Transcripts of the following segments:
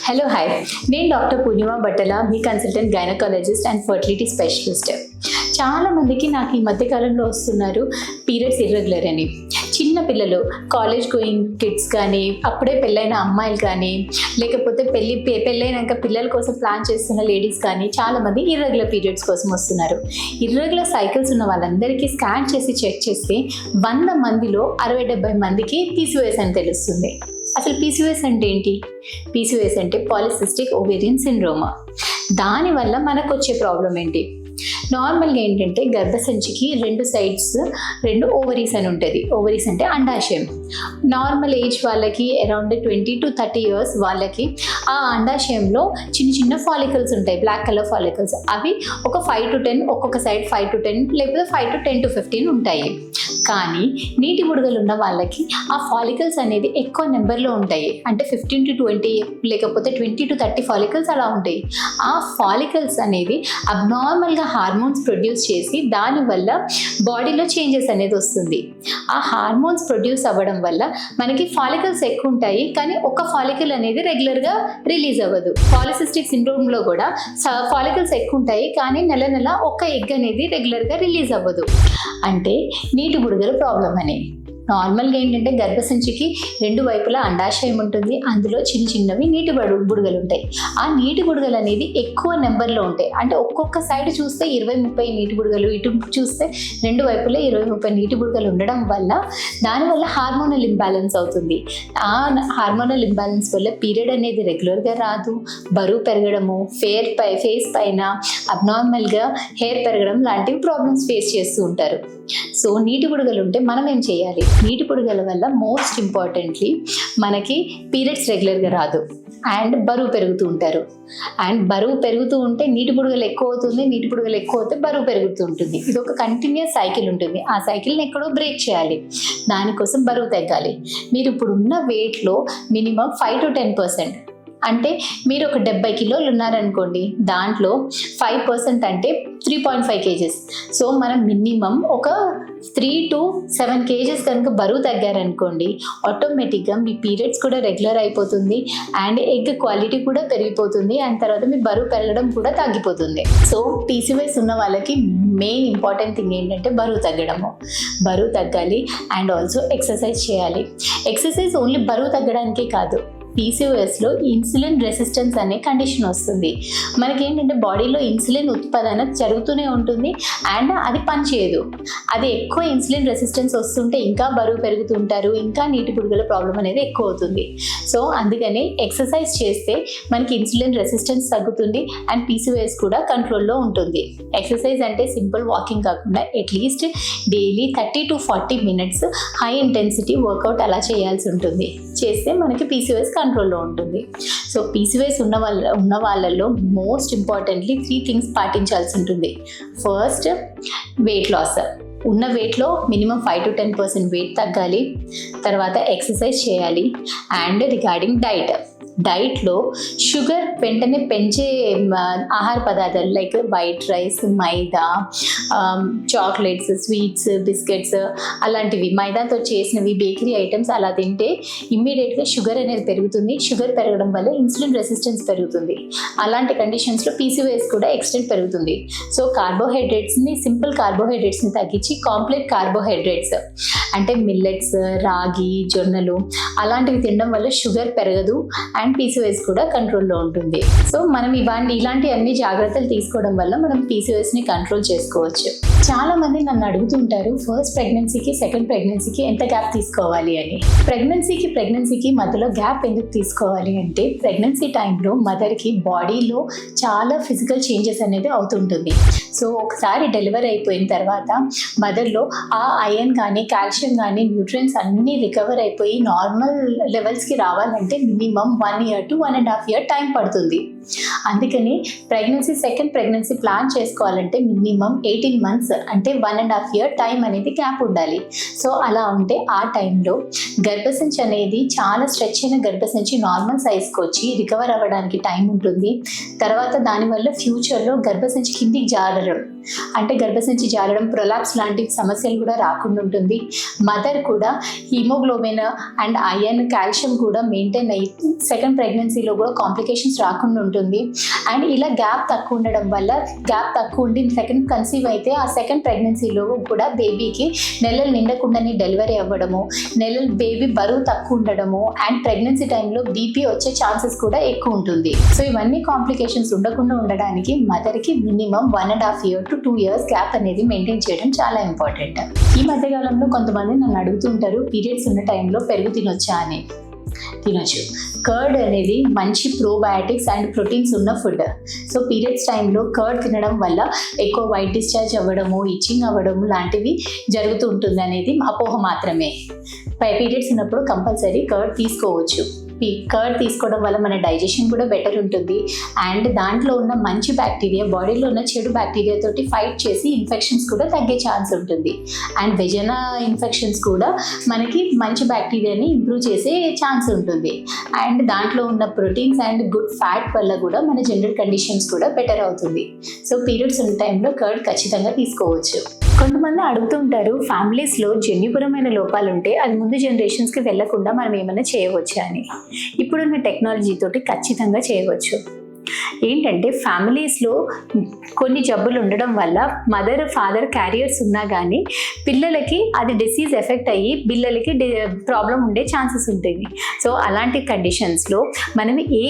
Hello hi, నేను doctor Purnima Battala, మీ consultant gynaecologist and fertility specialist. చాలా మందికి నాకు ఈ మధ్యకాలంలో వస్తున్నారు పీరియడ్స్ ఇర్రెగ్యులర్ అని. చిన్న పిల్లలు, కాలేజ్ గోయింగ్ కిడ్స్ కానీ, అప్పుడే పెళ్ళైన అమ్మాయిలు కానీ, లేకపోతే పెళ్ళైనాక పిల్లల కోసం ప్లాన్ చేస్తున్న లేడీస్ కానీ చాలామంది ఇర్రెగ్యులర్ పీరియడ్స్ కోసం వస్తున్నారు. ఇర్రెగ్యులర్ సైకిల్స్ ఉన్న వాళ్ళందరికీ స్కాన్ చేసి చెక్ చేస్తే 100 మందిలో 60-70 మందికి PCOS అని తెలుస్తుంది. అసలు PCOS అంటే ఏంటి? PCOS అంటే పాలిసిస్టిక్ ఓవేరియన్ సిండ్రోమా. దానివల్ల మనకు వచ్చే ప్రాబ్లం ఏంటి? నార్మల్గా ఏంటంటే గర్భసంచికి 2 సైడ్స్ 2 ఓవరీస్ అని ఉంటుంది. ఓవరీస్ అంటే అండాశయం. నార్మల్ ఏజ్ వాళ్ళకి అరౌండ్ 20 to 30 years వాళ్ళకి ఆ అండాశయంలో చిన్న చిన్న ఫాలికల్స్ ఉంటాయి, బ్లాక్ కలర్ ఫాలికల్స్. అవి ఒక 5 to 10, ఒక్కొక్క సైడ్ 5 to 10 లేకపోతే 5 to 10 to 15 ఉంటాయి. కానీ నీటి బుడగలు ఉన్న వాళ్ళకి ఆ ఫాలికల్స్ అనేది ఎక్కువ నెంబర్లో ఉంటాయి. అంటే 15 to 20 లేకపోతే 20 to 30 ఫాలికల్స్ అలా ఉంటాయి. ఆ ఫాలికల్స్ అనేవి అబ్నార్మల్గా హార్మోన్స్ ప్రొడ్యూస్ చేసి దానివల్ల బాడీలో చేంజెస్ అనేది వస్తుంది. ఆ హార్మోన్స్ ప్రొడ్యూస్ అవ్వడం వల్ల మనకి ఫాలికల్స్ ఎక్కువ ఉంటాయి, కానీ ఒక ఫాలికల్ అనేది రెగ్యులర్గా రిలీజ్ అవ్వదు. పాలిసిస్టిక్ సిండ్రోమ్లో కూడా ఫాలికల్స్ ఎక్కువ ఉంటాయి, కానీ నెల నెల ఒక ఎగ్ అనేది రెగ్యులర్గా రిలీజ్ అవ్వదు. అంటే నీటి బుడగల ప్రాబ్లం అని. నార్మల్గా ఏంటంటే గర్భసంచికి 2 వైపులా అండాశయం ఉంటుంది, అందులో చిన్న చిన్నవి నీటి బుడగలు ఉంటాయి. ఆ నీటి బుడగలు అనేది ఎక్కువ నెంబర్లో ఉంటాయి. అంటే ఒక్కొక్క సైడ్ చూస్తే 20-30 నీటి బుడగలు, ఇటు చూస్తే 2 వైపులా 20-30 నీటి బుడగలు ఉండడం వల్ల దానివల్ల హార్మోనల్ ఇంబ్యాలెన్స్ అవుతుంది. ఆ హార్మోనల్ ఇంబ్యాలెన్స్ వల్ల పీరియడ్ అనేది రెగ్యులర్గా రాదు, బరువు పెరగడము, ఫేస్ పైన అబ్నార్మల్గా హెయిర్ పెరగడం లాంటివి ప్రాబ్లమ్స్ ఫేస్ చేస్తూ ఉంటారు. సో నీటి బుడగలు ఉంటే మనం ఏం చేయాలి? నీటి బుడగల వల్ల మోస్ట్ ఇంపార్టెంట్లీ మనకి పీరియడ్స్ రెగ్యులర్గా రాదు అండ్ బరువు పెరుగుతూ ఉంటారు. అండ్ బరువు పెరుగుతూ ఉంటే నీటి బుడగలు ఎక్కువ అవుతుంది, నీటి బుడగలు ఎక్కువ అవుతే బరువు పెరుగుతూ ఉంటుంది. ఇది ఒక కంటిన్యూస్ సైకిల్ ఉంటుంది. ఆ సైకిల్ని ఎక్కడో బ్రేక్ చేయాలి. దానికోసం బరువు తగ్గాలి. మీరు ఇప్పుడు ఉన్న వెయిట్లో మినిమం 5 to 10%, అంటే మీరు ఒక 70 కిలోలు ఉన్నారనుకోండి, దాంట్లో 5% అంటే 3.5 kgs. సో మనం మినిమం ఒక 3 to 7 kgs కనుక బరువు తగ్గారనుకోండి, ఆటోమేటిక్గా మీ పీరియడ్స్ కూడా రెగ్యులర్ అయిపోతుంది అండ్ ఎగ్ క్వాలిటీ కూడా పెరిగిపోతుంది. అండ్ తర్వాత మీ బరువు పెరగడం కూడా తగ్గిపోతుంది. సో PCOS ఉన్న వాళ్ళకి మెయిన్ ఇంపార్టెంట్ థింగ్ ఏంటంటే బరువు తగ్గడము. బరువు తగ్గాలి అండ్ ఆల్సో ఎక్సర్సైజ్ చేయాలి. ఎక్సర్సైజ్ ఓన్లీ బరువు తగ్గడానికే కాదు, PCOSలో ఇన్సులిన్ రెసిస్టెన్స్ అనే కండిషన్ వస్తుంది. మనకేంటంటే బాడీలో ఇన్సులిన్ ఉత్పాదన జరుగుతూనే ఉంటుంది అండ్ అది పనిచేయదు. అది ఎక్కువ ఇన్సులిన్ రెసిస్టెన్స్ వస్తుంటే ఇంకా బరువు పెరుగుతుంటారు, ఇంకా నీటి బుడగల ప్రాబ్లం అనేది ఎక్కువ అవుతుంది. సో అందుకని ఎక్సర్సైజ్ చేస్తే మనకి ఇన్సులిన్ రెసిస్టెన్స్ తగ్గుతుంది అండ్ PCOS కూడా కంట్రోల్లో ఉంటుంది. ఎక్సర్సైజ్ అంటే సింపుల్ వాకింగ్ కాకుండా at least daily 30 to 40 minutes high intensity work out అలా చేయాల్సి ఉంటుంది. చేస్తే మనకి PCOS కంట్రోల్లో ఉంటుంది. సో PCOS ఉన్న వాళ్ళల్లో మోస్ట్ ఇంపార్టెంట్లీ 3 things పాటించాల్సి ఉంటుంది. First, weight loss. ఉన్న వెయిట్లో మినిమం 5 to 10% వెయిట్ తగ్గాలి. తర్వాత ఎక్సర్సైజ్ చేయాలి. అండ్ రిగార్డింగ్ డైట్లో షుగర్ వెంటనే పెంచే ఆహార పదార్థాలు లైక్ వైట్ రైస్, మైదా, చాక్లెట్స్, స్వీట్స్, బిస్కెట్స్ అలాంటివి, మైదాతో చేసినవి, బేకరీ ఐటమ్స్ అలా తింటే ఇమ్మీడియట్గా షుగర్ అనేది పెరుగుతుంది. షుగర్ పెరగడం వల్ల ఇన్సులిన్ రెసిస్టెన్స్ పెరుగుతుంది. అలాంటి కండిషన్స్లో PCOS కూడా ఎక్స్టెంట్ పెరుగుతుంది. సో సింపుల్ కార్బోహైడ్రేట్స్ని తగ్గించి కాంప్లెక్స్ కార్బోహైడ్రేట్స్ అంటే మిల్లెట్స్, రాగి, జొన్నలు అలాంటివి తినడం వల్ల షుగర్ పెరగదు అండ్ PCOS కూడా కంట్రోల్లో ఉంటుంది. సో మనం ఇలాంటి అన్ని జాగ్రత్తలు తీసుకోవడం వల్ల మనం PCOSని కంట్రోల్ చేసుకోవచ్చు. చాలా మంది నన్ను అడుగుతుంటారు ఫస్ట్ ప్రెగ్నెన్సీకి సెకండ్ ప్రెగ్నెన్సీకి ఎంత గ్యాప్ తీసుకోవాలి అని. ప్రెగ్నెన్సీకి మధ్యలో గ్యాప్ ఎందుకు తీసుకోవాలి అంటే, ప్రెగ్నెన్సీ టైంలో మదర్కి బాడీలో చాలా ఫిజికల్ చేంజెస్ అనేది అవుతుంటుంది. సో ఒకసారి డెలివరీ అయిపోయిన తర్వాత మదర్లో ఆ ఐరన్ కానీ, కాల్షియం కానీ, న్యూట్రియన్స్ అన్నీ రికవర్ అయిపోయి నార్మల్ లెవెల్స్కి రావాలంటే minimum 1 year to 1.5 year time పడుతుంది. అందుకని సెకండ్ ప్రెగ్నెన్సీ ప్లాన్ చేసుకోవాలంటే మినిమం 18 months అంటే 1.5 year టైం అనేది గ్యాప్ ఉండాలి. సో అలా ఉంటే ఆ టైంలో గర్భసంచి అనేది చాలా స్ట్రెచ్ అయిన గర్భసంచి నార్మల్ సైజ్కి వచ్చి రికవర్ అవ్వడానికి టైం ఉంటుంది. తర్వాత దానివల్ల ఫ్యూచర్లో గర్భసంచి కిందికి జారడం అంటే గర్భసంచి జారడం, ప్రొలాప్స్ లాంటి సమస్యలు కూడా రాకుండా ఉంటుంది. మదర్ కూడా హిమోగ్లోబిన్ అండ్ ఐరన్, కాల్షియం కూడా మెయింటైన్ అయ్యి సెకండ్ ప్రెగ్నెన్సీలో కూడా కాంప్లికేషన్స్ రాకుండా ఉంటుంది. అండ్ ఇలా గ్యాప్ తక్కువ ఉండడం వల్ల, గ్యాప్ తక్కువ ఉండి సెకండ్ కన్సీవ్ అయితే ఆ సెకండ్ ప్రెగ్నెన్సీలో కూడా బేబీకి నెలలు నిండకుండానే డెలివరీ అవ్వడము, బేబీ బరువు తక్కువ ఉండడము అండ్ ప్రెగ్నెన్సీ టైంలో బీపీ వచ్చే ఛాన్సెస్ కూడా ఎక్కువ ఉంటుంది. సో ఇవన్నీ కాంప్లికేషన్స్ ఉండకుండా ఉండడానికి మదర్కి minimum 1.5 year to 2 years gap అనేది మెయింటైన్ చేయడం చాలా ఇంపార్టెంట్. ఈ మధ్యకాలంలో కొంతమంది నన్ను అడుగుతుంటారు, పీరియడ్స్ ఉన్న టైంలో పెరుగు తినొచ్చా అని. తినొచ్చు. కర్డ్ అనేది మంచి ప్రోబయాటిక్స్ అండ్ ప్రోటీన్స్ ఉన్న ఫుడ్. సో పీరియడ్స్ టైంలో కర్డ్ తినడం వల్ల ఎక్కువ వైట్ డిశ్చార్జ్ అవ్వడము, ఇచ్చింగ్ అవ్వడము లాంటివి జరుగుతూ ఉంటుంది అనేది అపోహ మాత్రమే. పీరియడ్స్ ఉన్నప్పుడు కంపల్సరీ కర్డ్ తీసుకోవచ్చు. కర్డ్ తీసుకోవడం వల్ల మన డైజెషన్ కూడా బెటర్ ఉంటుంది అండ్ దాంట్లో ఉన్న మంచి బ్యాక్టీరియా, బాడీలో ఉన్న చెడు బ్యాక్టీరియా తోటి ఫైట్ చేసి ఇన్ఫెక్షన్స్ కూడా తగ్గే ఛాన్స్ ఉంటుంది. అండ్ వెజనా ఇన్ఫెక్షన్స్ కూడా మనకి మంచి బ్యాక్టీరియాని ఇంప్రూవ్ చేసే ఛాన్స్ ఉంటుంది. అండ్ దాంట్లో ఉన్న ప్రోటీన్స్ అండ్ గుడ్ ఫ్యాట్ వల్ల కూడా మన జనరల్ కండిషన్స్ కూడా బెటర్ అవుతుంది. సో పీరియడ్స్ ఉన్న టైంలో కర్డ్ ఖచ్చితంగా తీసుకోవచ్చు. కొంతమంది అడుగుతుంటారు, ఫ్యామిలీస్లో జన్యుపరమైన లోపాలు ఉంటే అది ముందు జనరేషన్స్కి వెళ్లకుండా మనం ఏమైనా చేయవచ్చా అని. ఇప్పుడున్న టెక్నాలజీ తోటి ఖచ్చితంగా చేయవచ్చు. ఏంటంటే ఫ్యామిలీస్లో కొన్ని జబ్బులు ఉండడం వల్ల మదర్ ఫాదర్ క్యారియర్స్ ఉన్నా కానీ పిల్లలకి అది డిసీజ్ ఎఫెక్ట్ అయ్యి పిల్లలకి ప్రాబ్లం ఉండే ఛాన్సెస్ ఉంటుంది. సో అలాంటి కండిషన్స్లో మనం ఏ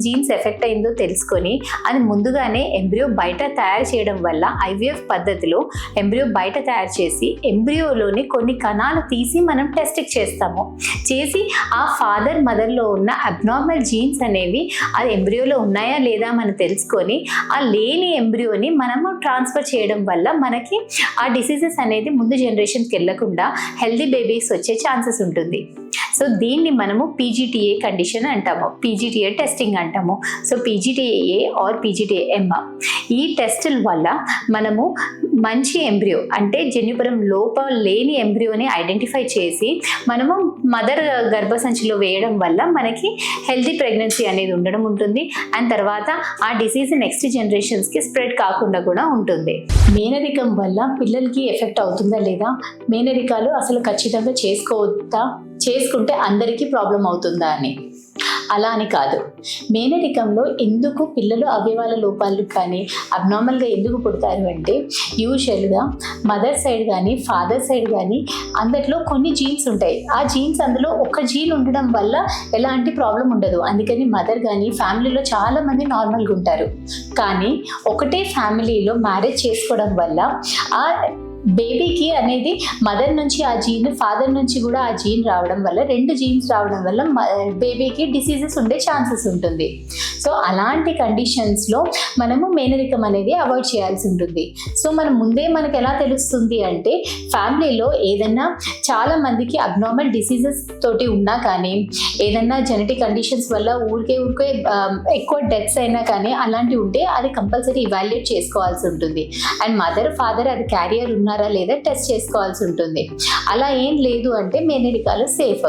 జీన్స్ ఎఫెక్ట్ అయిందో తెలుసుకొని అది ముందుగానే ఎంబ్రియో బయట తయారు చేయడం వల్ల ఐవీఎఫ్ పద్ధతిలో ఎంబ్రియో బయట తయారు చేసి ఎంబ్రియోలోని కొన్ని కణాలు తీసి మనం టెస్ట్కి చేస్తాము. చేసి ఆ ఫాదర్ మదర్లో ఉన్న అబ్నార్మల్ జీన్స్ అనేవి అది ఎంబ్రియోలో ఉన్నాయా లేదా మనం తెలుసుకొని ఆ లేని ఎంబ్రియోని మనము ట్రాన్స్ఫర్ చేయడం వల్ల మనకి ఆ డిసీజెస్ అనేది ముందు జనరేషన్కి వెళ్ళకుండా హెల్దీ బేబీస్ వచ్చే ఛాన్సెస్ ఉంటుంది. సో దీన్ని మనము పీజీటీఏ కండిషన్ అంటాము, పీజీటీఏ టెస్టింగ్ అంటాము. సో పీజీటీఏ ఆర్ పీజీటీఏఎం ఈ టెస్టుల వల్ల మనము మంచి ఎంబ్రియో అంటే జన్యుపరం లోపం లేని ఎంబ్రియోని ఐడెంటిఫై చేసి మనము మదర్ గర్భసంచిలో వేయడం వల్ల మనకి హెల్దీ ప్రెగ్నెన్సీ అనేది ఉండడం ఉంటుంది. అండ్ తర్వాత ఆ డిసీజ్ నెక్స్ట్ జనరేషన్స్కి స్ప్రెడ్ కాకుండా కూడా ఉంటుంది. మేనరికం వల్ల పిల్లలకి ఎఫెక్ట్ అవుతుందా లేదా, మేనరికాలు అసలు ఖచ్చితంగా చేసుకోవద్దా, చేసుకుంటే అందరికీ ప్రాబ్లం అవుతుందా అని. అలా అని కాదు. మేనరికంలో ఎందుకు పిల్లలు అవయవాల లోపాలు కానీ అబ్నార్మల్గా ఎందుకు పుడతారు అంటే యూజువల్గా మదర్ సైడ్ కానీ ఫాదర్ సైడ్ కానీ అందరిలో కొన్ని జీన్స్ ఉంటాయి. ఆ జీన్స్ అందులో ఒక జీన్ ఉండడం వల్ల ఎలాంటి ప్రాబ్లం ఉండదు. అందుకని మదర్ కానీ ఫ్యామిలీలో చాలామంది నార్మల్గా ఉంటారు. కానీ ఒకటే ఫ్యామిలీలో మ్యారేజ్ చేసుకోవడం వల్ల ఆ బేబీకి అనేది మదర్ నుంచి ఆ జీన్, ఫాదర్ నుంచి కూడా ఆ జీన్ రావడం వల్ల 2 జీన్స్ రావడం వల్ల బేబీకి డిసీజెస్ ఉండే ఛాన్సెస్ ఉంటుంది. సో అలాంటి కండిషన్స్లో మనము మేనరికం అనేది అవాయిడ్ చేయాల్సి ఉంటుంది. సో మనం ముందే మనకు ఎలా తెలుస్తుంది అంటే ఫ్యామిలీలో ఏదైనా చాలా మందికి అబ్నార్మల్ డిసీజెస్ తోటి ఉన్నా కానీ ఏదైనా జెనెటిక్ కండిషన్స్ వల్ల ఊరికే ఎక్కువ డెత్స్ అయినా కానీ అలాంటివి ఉంటే అది కంపల్సరీ ఇవాల్యుయేట్ చేసుకోవాల్సి ఉంటుంది. అండ్ మదర్ ఫాదర్ అది క్యారియర్ ఉన్నారా లేదా టెస్ట్ చేసుకోవాల్సి ఉంటుంది. అలా ఏం లేదు అంటే మేనరికాలు సేఫ్.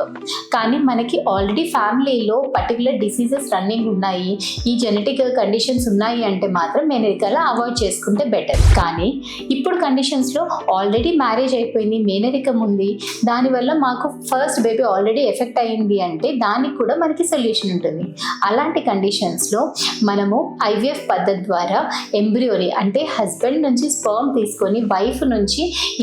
కానీ మనకి ఆల్రెడీ ఫ్యామిలీలో పర్టికులర్ డిసీజెస్ రన్నింగ్ ఉన్నాయి, ఈ జెనెటిక్ కండిషన్స్ ఉన్నాయి అంటే మాత్రం మేనరికాలు అవాయిడ్ చేసుకుంటే బెటర్. కానీ ఇప్పుడు కండిషన్స్లో ఆల్రెడీ మ్యారేజ్ అయిపోయింది, మేనరికం ఉంది, దానివల్ల మాకు ఫస్ట్ బేబీ ఆల్రెడీ ఎఫెక్ట్ అయ్యింది అంటే దానికి కూడా మనకి సొల్యూషన్ ఉంటుంది. అలాంటి కండిషన్స్లో మనము ఐవీఎఫ్ పద్ధతి ద్వారా ఎంబ్రియోని అంటే హస్బెండ్ నుంచి స్పర్మ్ తీసుకొని వైఫ్ నుంచి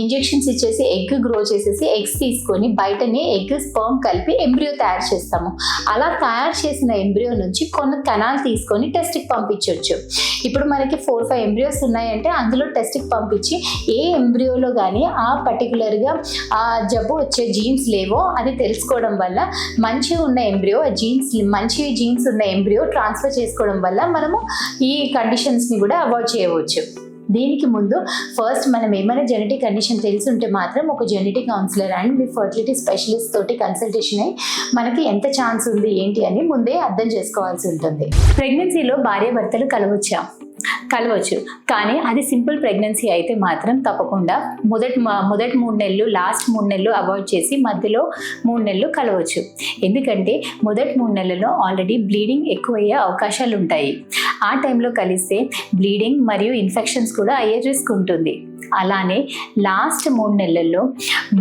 ఇంజెక్షన్స్ ఇచ్చేసి ఎగ్ గ్రో చేసేసి ఎగ్స్ తీసుకొని బయటనే ఎగ్ స్పర్మ్ కలిపి ఎంబ్రియో తయారు చేస్తాము. అలా తయారు చేసిన ఎంబ్రియో నుంచి కొన్ని కణాలు తీసుకొని టెస్ట్కి పంపించవచ్చు. ఇప్పుడు మనకి 4-5 ఎంబ్రియోస్ ఉన్నాయంటే అందులో టెస్ట్కి పంపించి ఏ ఎంబ్రియోలో కానీ ఆ పర్టికులర్గా ఆ జబ్బు వచ్చే జీన్స్ లేవో అది తెలుసుకోవడం వల్ల మంచిగా ఉన్న ఎంబ్రియో మంచి జీన్స్ ఉన్న ఎంబ్రియో ట్రాన్స్ఫర్ చేసుకోవడం వల్ల మనము ఈ కండిషన్స్ని కూడా అవాయిడ్ చేయవచ్చు. దీనికి ముందు ఫస్ట్ మనం ఏమైనా జెనెటిక్ కండిషన్ తెలిసి ఉంటే మాత్రం ఒక genetic counsellor and me fertility specialist తోటి కన్సల్టేషన్ అయ్యి మనకి ఎంత ఛాన్స్ ఉంది ఏంటి అని ముందే అర్థం చేసుకోవాల్సి ఉంటుంది. ప్రెగ్నెన్సీలో భార్యాభర్తలు కలవచ్చు, కానీ అది సింపుల్ ప్రెగ్నెన్సీ అయితే మాత్రం తప్పకుండా మొదటి 3 నెలలు, లాస్ట్ 3 నెలలు అవాయిడ్ చేసి మధ్యలో 3 నెలలు కలవచ్చు. ఎందుకంటే మొదటి 3 నెలల్లో ఆల్రెడీ బ్లీడింగ్ ఎక్కువయ్యే అవకాశాలు ఉంటాయి. ఆ టైంలో కలిస్తే బ్లీడింగ్ మరియు ఇన్ఫెక్షన్స్ కూడా అయ్యే రిస్క్ ఉంటుంది. అలానే లాస్ట్ 3 నెలల్లో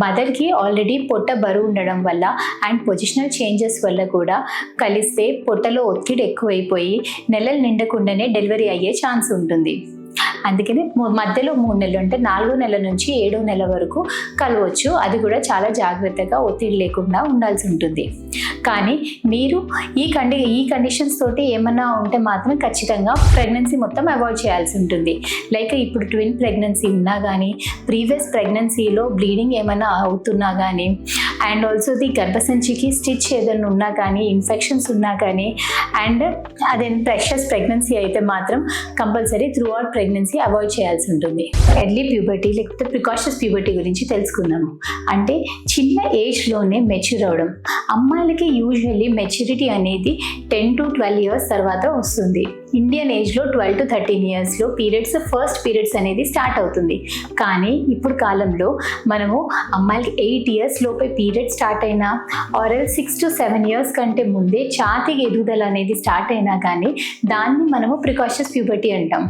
మదర్కి ఆల్రెడీ పొట్ట బరువు ఉండడం వల్ల అండ్ పొజిషనల్ చేంజెస్ వల్ల కూడా కలిస్తే పొట్టలో ఒత్తిడి ఎక్కువైపోయి నెలలు నిండకుండానే డెలివరీ అయ్యే ఛాన్స్ ఉంటుంది. అందుకని మధ్యలో 3 నెలలు అంటే 4వ నెల నుంచి 7వ నెల వరకు కలవచ్చు. అది కూడా చాలా జాగ్రత్తగా ఒత్తిడి లేకుండా ఉండాల్సి ఉంటుంది. కానీ మీరు ఈ కండిషన్స్ తోటి ఏమన్నా ఉంటే మాత్రం ఖచ్చితంగా ప్రెగ్నెన్సీ మొత్తం అవాయిడ్ చేయాల్సి ఉంటుంది. లైక్ ఇప్పుడు ట్విన్ ప్రెగ్నెన్సీ ఉన్నా కానీ, ప్రీవియస్ ప్రెగ్నెన్సీలో బ్లీడింగ్ ఏమైనా అవుతున్నా కానీ, అండ్ ఆల్సో ది గర్భసంచికి స్టిచ్ ఏదైనా ఉన్నా కానీ, ఇన్ఫెక్షన్స్ ఉన్నా కానీ, అండ్ అదే ప్రెషస్ ప్రెగ్నెన్సీ అయితే మాత్రం compulsory through out pregnancy avoid చేయాల్సి ఉంటుంది. ఎర్లీ ప్యూబర్టీ లేకపోతే ప్రికాషస్ ప్యూబర్టీ గురించి తెలుసుకుందాము. అంటే చిన్న ఏజ్లోనే మెచ్యూర్ అవడం. అమ్మాయిలకి యూజువల్లీ మెచ్యూరిటీ అనేది 10 to 12 ఇయర్స్ తర్వాత వస్తుంది. ఇండియన్ ఏజ్లో 12 to 13 ఇయర్స్లో ఫస్ట్ పీరియడ్స్ అనేది స్టార్ట్ అవుతుంది. కానీ ఇప్పుడు కాలంలో మనము అమ్మాయిలకి 8 ఇయర్స్ లోపే పీరియడ్ స్టార్ట్ అయినా ఆర్ 6 to 7 ఇయర్స్ కంటే ముందే ఛాతీకి ఎదుగుదల అనేది స్టార్ట్ అయినా కానీ దాన్ని మనము ప్రికాషస్ ప్యూబర్టీ అంటాం.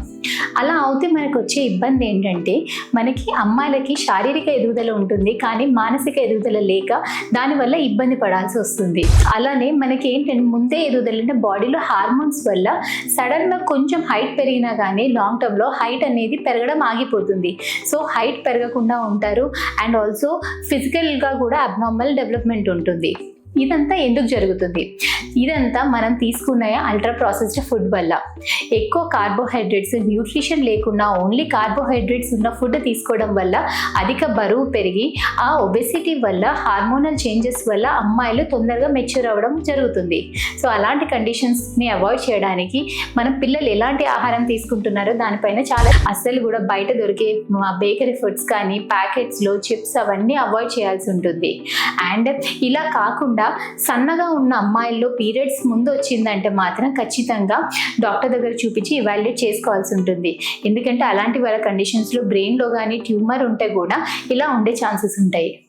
అలా అవుతే మనకు వచ్చే ఇబ్బంది ఏంటంటే మనకి అమ్మాయిలకి శారీరక ఎదుగుదల ఉంటుంది, కానీ మానసిక ఎదుగుదల లేక దానివల్ల ఇబ్బంది పడాల్సి వస్తుంది. అలానే మనకి ఏంటంటే ముందే ఎదుగుదల అంటే బాడీలో హార్మోన్స్ వల్ల సడన్గా కొంచెం హైట్ పెరిగినా కానీ లాంగ్ టర్మ్లో హైట్ అనేది పెరగడం ఆగిపోతుంది. సో హైట్ పెరగకుండా ఉంటారు అండ్ ఆల్సో ఫిజికల్గా కూడా అబ్నార్మల్ డెవలప్మెంట్ ఉంటుంది. ఇదంతా ఎందుకు జరుగుతుంది? ఇదంతా మనం తీసుకున్న అల్ట్రా ప్రాసెస్డ్ ఫుడ్ వల్ల. ఎక్కువ కార్బోహైడ్రేట్స్, న్యూట్రిషన్ లేకుండా ఓన్లీ కార్బోహైడ్రేట్స్ ఉన్న ఫుడ్ తీసుకోవడం వల్ల అధిక బరువు పెరిగి ఆ ఒబెసిటీ వల్ల హార్మోనల్ చేంజెస్ వల్ల అమ్మాయిలు తొందరగా మెచ్యూర్ అవ్వడం జరుగుతుంది. సో అలాంటి కండిషన్స్ని అవాయిడ్ చేయడానికి మనం పిల్లలు ఎలాంటి ఆహారం తీసుకుంటున్నారో దానిపైన చాలా అస్సలు కూడా బయట దొరికే బేకరీ ఫుడ్స్ కానీ ప్యాకెట్స్లో చిప్స్ అవన్నీ అవాయిడ్ చేయాల్సి ఉంటుంది. అండ్ ఇలా కాకుండా సన్నగా ఉన్న అమ్మాయిల్లో పీరియడ్స్ ముందు వచ్చిందంటే మాత్రం ఖచ్చితంగా డాక్టర్ దగ్గర చూపించి ఇవాల్యుయేట్ చేసుకోవాల్సి ఉంటుంది. ఎందుకంటే అలాంటి వాళ్ళ కండిషన్స్లో బ్రెయిన్లో కానీ ట్యూమర్ ఉంటే కూడా ఇలా ఉండే ఛాన్సెస్ ఉంటాయి.